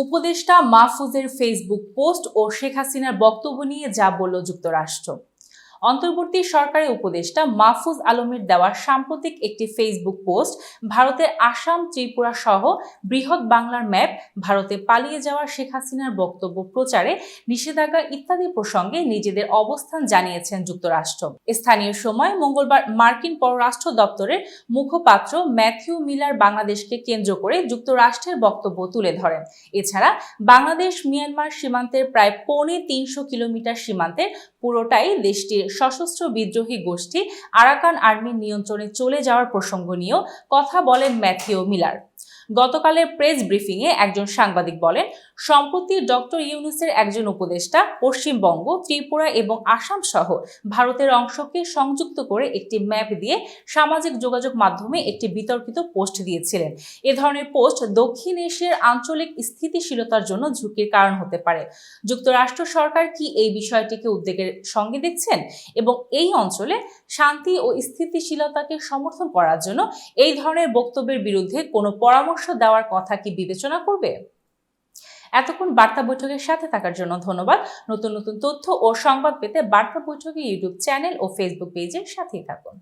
উপদেষ্টা মাহফুজের Facebook post ও শেখ হাসিনার বক্তব্য নিয়ে যা বলল যুক্তরাষ্ট্র। অন্তর্বর্তী সরকারের উপদেষ্টা মাহফুজ আলমের দেওয়া সাম্প্রতিক একটি ফেসবুক পোস্ট ভারতের আসাম, ত্রিপুরা সহ বৃহৎ বাংলার ম্যাপ, ভারতে পালিয়ে যাওয়া শেখ হাসিনার বক্তব্য প্রচারে নিষেধাজ্ঞা ইত্যাদি প্রসঙ্গে নিজেদের অবস্থান জানিয়েছেন যুক্তরাষ্ট্র। স্থানীয় সময় মঙ্গলবার মার্কিন পররাষ্ট্র দপ্তরের মুখপাত্র ম্যাথিউ মিলার বাংলাদেশকে কেন্দ্র করে যুক্তরাষ্ট্রের বক্তব্য তুলে ধরেন। এছাড়া বাংলাদেশ মিয়ানমার সীমান্তের প্রায় ৩৫০ কিলোমিটার সীমান্তের পুরোটাই দেশটির সশস্ত্র বিদ্রোহী গোষ্ঠী আরাকান আর্মির নিয়ন্ত্রণে চলে যাওয়ার প্রসঙ্গ নিয়েও কথা বলেন ম্যাথিউ মিলার। গতকালের প্রেস ব্রিফিংয়ে একজন সাংবাদিক বলেন, সম্প্রতি ডক্টর ইউনূসের একজন উপদেষ্টা পশ্চিমবঙ্গ, ত্রিপুরা এবং আসাম সহ ভারতের অংশকে সংযুক্ত করে একটি ম্যাপ দিয়ে সামাজিক যোগাযোগ মাধ্যমে একটি বিতর্কিত পোস্ট দিয়েছিলেন। এ ধরনের পোস্ট দক্ষিণ এশিয়ার আঞ্চলিক স্থিতিশীলতার জন্য ঝুঁকির কারণ হতে পারে। যুক্তরাষ্ট্র সরকার কি এই বিষয়টিকে উদ্বেগের সঙ্গে দেখছেন এবং এই অঞ্চলে শান্তি ও স্থিতিশীলতাকে সমর্থন করার জন্য এই ধরনের বক্তব্যের বিরুদ্ধে কোনো পরামর্শ দেওয়ার কথা কি বিবেচনা করবে? এতক্ষণ বার্তা বৈঠকের সাথে থাকার জন্য ধন্যবাদ। নতুন নতুন তথ্য ও সংবাদ পেতে বার্তা বৈঠকের ইউটিউব চ্যানেল ও ফেসবুক পেজের সাথেই থাকুন।